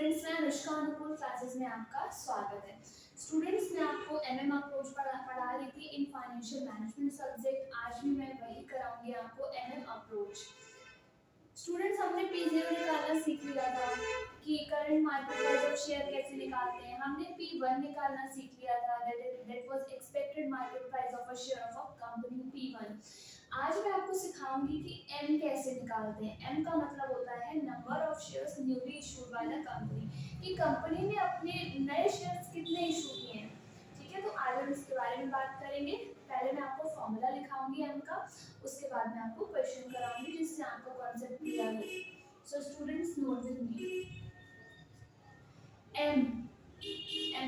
Students, मैं अनुष्का अनुकूल classes में आपका स्वागत है। स्टूडेंट्स, मैं आपको एमएम अप्रोच पढ़ा रही थी इन फाइनेंशियल मैनेजमेंट सब्जेक्ट। आज भी मैं वही कराऊंगी आपको एमएम अप्रोच। स्टूडेंट्स, हमने P0 निकालना सीख लिया था कि current market price of share कैसे निकालते हैं। हमने P1 निकालना सीख लिया था, that was expected market price of a share of a company P1। आज मैं आपको सिखाऊंगी कि M कैसे निकालते हैं। M का मतलब होता है number of shares newly issued by the company, कि कंपनी ने अपने नए शेयर्स कितने इशू किए हैं। ठीक है, तो आज हम इसके बारे में बात करेंगे। पहले मैं आपको फॉर्मूला लिखाऊंगी M का, उसके बाद मैं आपको क्वेश्चन कराऊंगी जिससे आपको कॉन्सेप्ट क्लियर हो। So students, note with me. M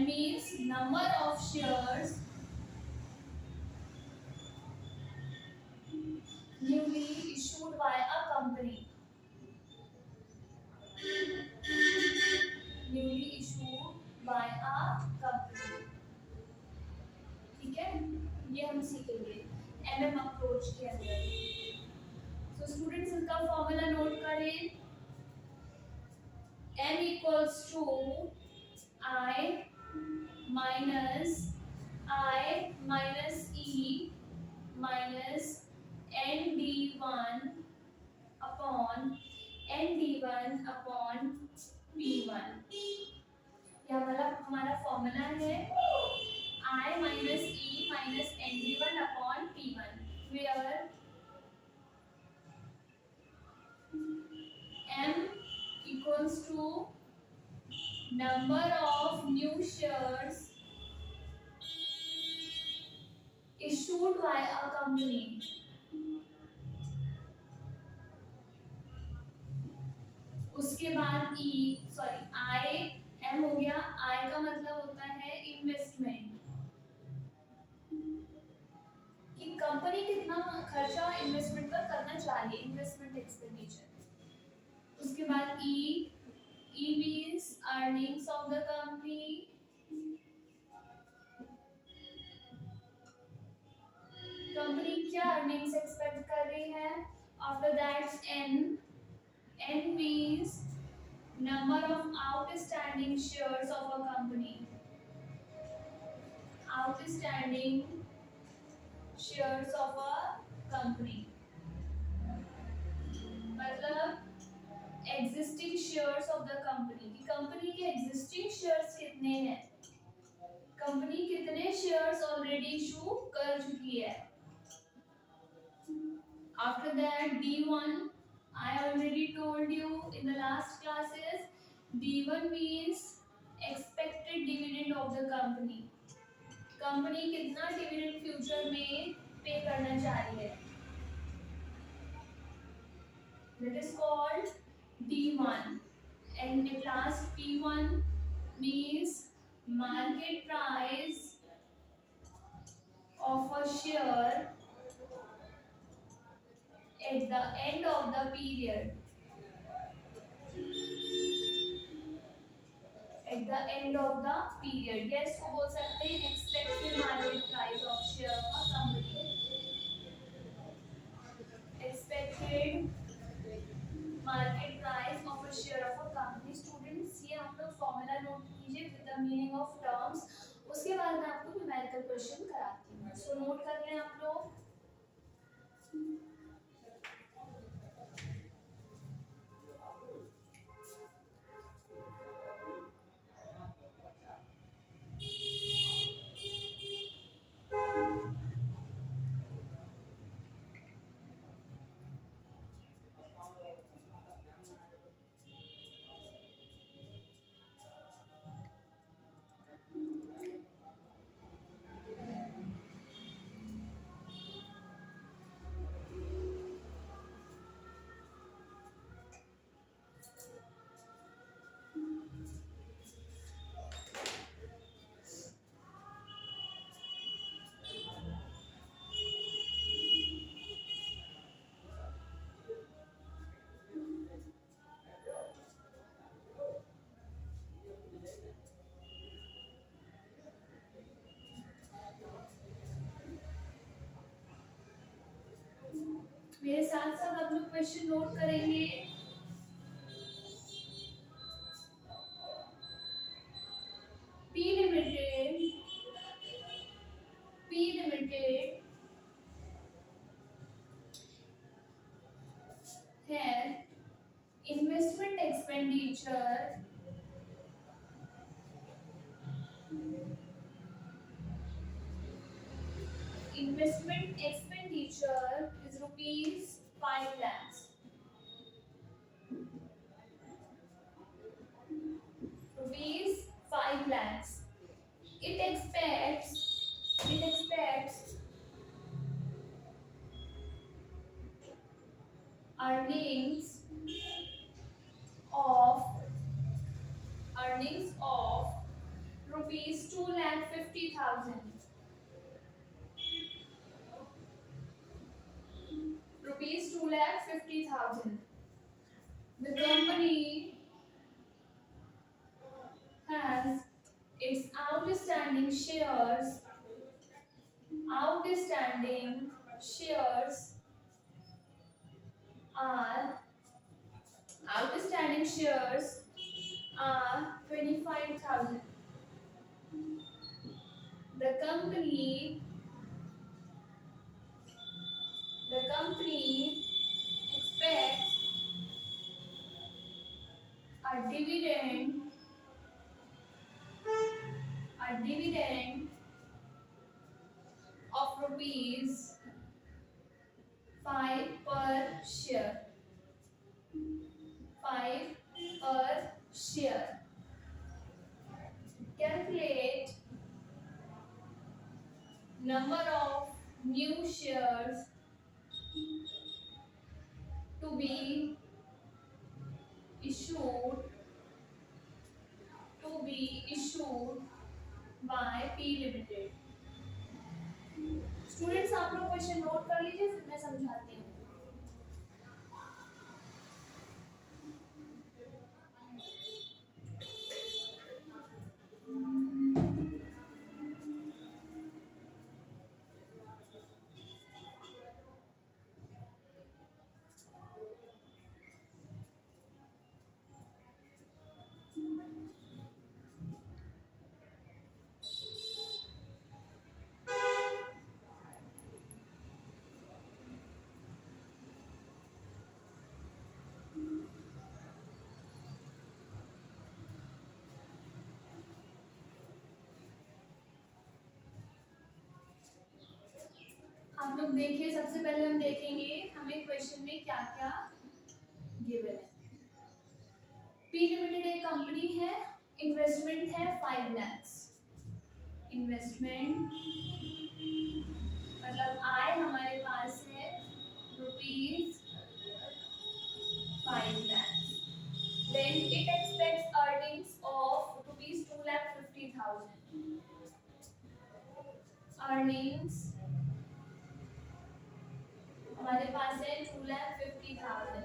means number of shares newly issued by a company. Newly issued by a company. ठीक है, ये हम सीखेंगे एमएम अप्रोच के अंदर। सो स्टूडेंट्स, इसका फॉर्मूला नोट करें। m equals to i minus e minus nd1 upon nd1 upon p1। ये हमारा फॉर्मूला है I minus E minus ND1 upon P1, where M equals to number of new shares issued by a company। उसके बाद I M हो गया। I का मतलब होता है इन्वेस्टमेंट, कि कंपनी कितना खर्चा इन्वेस्टमेंट पर करना चाहिए, इन्वेस्टमेंट एक्सपेंडिचर। उसके बाद E means earnings of the company। Company क्या अर्निंग्स एक्सपेक्ट कर रही है। After that N means number of outstanding shares of a company। outstanding shares of a company मतलब existing shares of the company, कि company के existing shares कितने हैं, company कितने shares already इशू कर चुकी है। After that D1, I already told you in the last classes, D1 means expected dividend of the company। Company कितना dividend future में पे करना चाहिए, that is called D1। and at last P1 means market price of a share at the end of the period। at the end of the period, yes, को बोल सकते हैं expected market price of share of a company। expected market price of a share of a company। Students, ये आप लोग formula note कीजिए with the meaning of terms. उसके बाद मैं आपको न्यूमेरिकल क्वेश्चन कराती हूँ, सो नोट कर लें आप लोग। मेरे साथ साथ आप लोग क्वेश्चन नोट करेंगे। expenditure is rupees 5 lakhs. Rupees 5 lakhs. It expects earnings of rupees 2,50,000. Rupees 2,50,000. The company has its outstanding shares are outstanding shares are 25,000. The company expects a dividend of rupees 5 per share. 5 per share. Calculate number of new shares to be issued by P Limited. Students आप लोग question note कर लीजिए, फिर मैं समझाती हूँ. आप लोग देखिए, सबसे पहले हम देखेंगे हमें क्वेश्चन में क्या क्या गिवन है. पी लिमिटेड एक कंपनी है, इन्वेस्टमेंट है 5 lakhs. इन्वेस्टमेंट मतलब आय हमारे पास है rupees 5 lakhs. Then it expects earnings of rupees 2,50,000. Earnings हमारे पास है 2,50,000.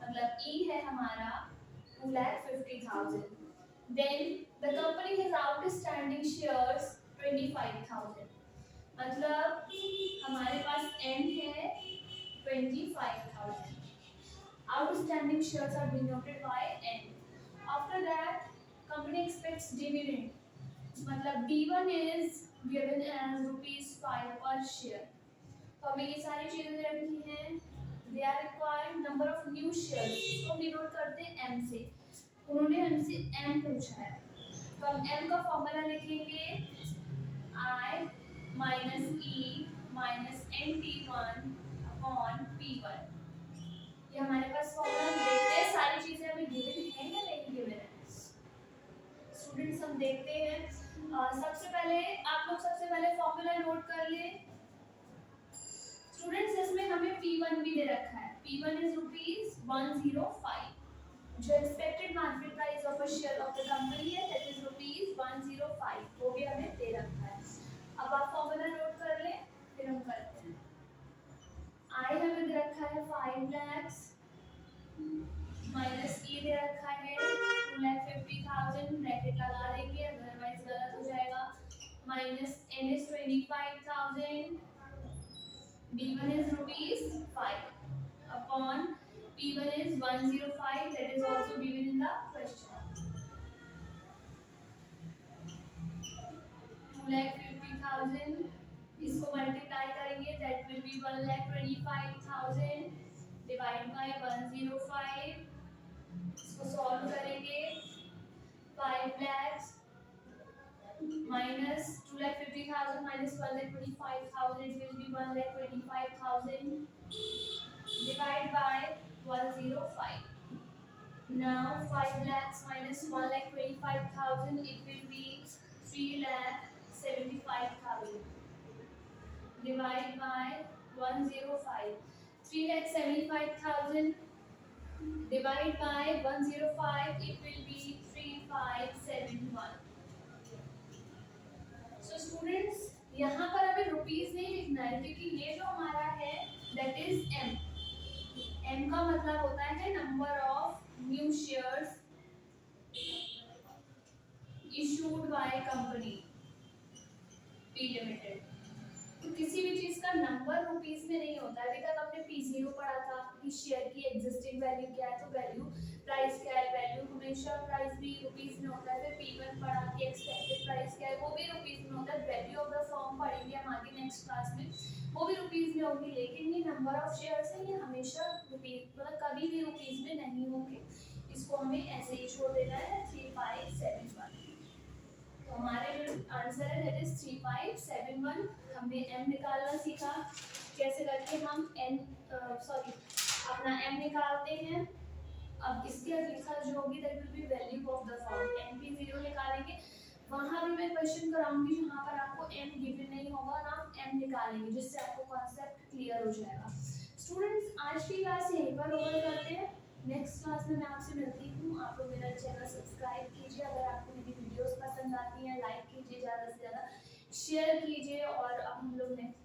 मतलब E है हमारा 2,50,000. Then the company has outstanding shares 25,000. मतलब हमारे पास M है 25,000. Outstanding shares are denoted by N. After that, company expects dividend. मतलब D1 is given as rupees 5 per share. तो हमें ये सारी चीजें रखनी हैं. They are required number of new shares. इसको डिनोट करते हैं M से. उन्होंने हमसे M पूछा है, तो हम M का फॉर्मूला लिखेंगे I minus E minus NT1 upon P1. ये हमारे पास फॉर्मूला देखते हैं. सारी चीजें हमें गिवन है या नहीं गिवन है स्टूडेंट्स, हम देखते हैं. सबसे पहले फॉर्मूला नोट कर ले स्टूडेंट्स. इसमें हमें P1 भी दे रखा है. P1 is rupees 105. जो expected market price of a share of the company है दैट इज रुपीस 105, वो भी हमें दे रखा है. अब आप फॉर्मूला नोट कर ले, फिर हम करते हैं. आई हमें दे रखा है 5 lakhs माइनस ई दे रखा है 2,50,000. ब्रैकेट लगा देंगे, अदरवाइज गलत हो जाएगा. Minus N is 25,000. D1 is rupees 5 upon P1 is 105. That is also given in the question. 2,50,000. इसको मल्टीप्लाई करेंगे, that will be 1,25,000 divided by 105. इसको सॉल्व करेंगे 5 lakhs minus 2,50,000 minus 1,25,000, it will be 1,25,000. Divide by 105. Now 5 lakhs minus 1,25,000, it will be 3,75,000. Divide by 105. 3,75,000 divide by 105, it will be 3,571. So students, यहाँ पर हमें rupees नहीं लिखना है क्योंकि ये जो हमारा है that is M. M का मतलब होता है number of new shares issued by company P Limited. तो किसी भी चीज का नंबर रुपीस में नहीं होता है। अभी तक हमने P0 पढ़ा था कि शेयर की एग्जिस्टिंग वैल्यू क्या है, तो वैल्यू प्राइस क्या है, वैल्यू हमेशा प्राइस भी रुपीस में होता है। फिर P1 पढ़ा कि एक्सपेक्टेड प्राइस क्या है, वो भी रुपीस में होता है। वैल्यू ऑफ द फर्म पढ़ेंगे हम आगे नेक्स्ट क्लास में, वो भी रुपीस में होगी। लेकिन ये नंबर ऑफ शेयर्स है, ये हमेशा रुपीस मतलब कभी भी रुपीस में नहीं होंगे। इसको हमें ऐसे ही छोड़ देना है 3571। तो हमारे जो आंसर है दैट इज 3571। हमने m निकालना सीखा, कैसे करके हम अपना m निकालते हैं। अब इसके लिखा जो होगी that will be value of the firm. NP0 निकालेंगे, वहां भी मैं क्वेश्चन कराऊंगी जहां पर आपको m गिवन नहीं होगा और आप m निकालेंगे, जिससे आपको कॉन्सेप्ट क्लियर हो जाएगा। स्टूडेंट्स, आज की क्लास यहीं पर ओवर करते हैं। नेक्स्ट क्लास में मैं आपसे मिलती हूँ। आप लोग मेरा चैनल सब्सक्राइब कीजिए, अगर आपको मेरी वीडियोस पसंद आती हैं लाइक कीजिए, ज़्यादा से ज़्यादा शेयर कीजिए, और अब हम लोग नेक्स्ट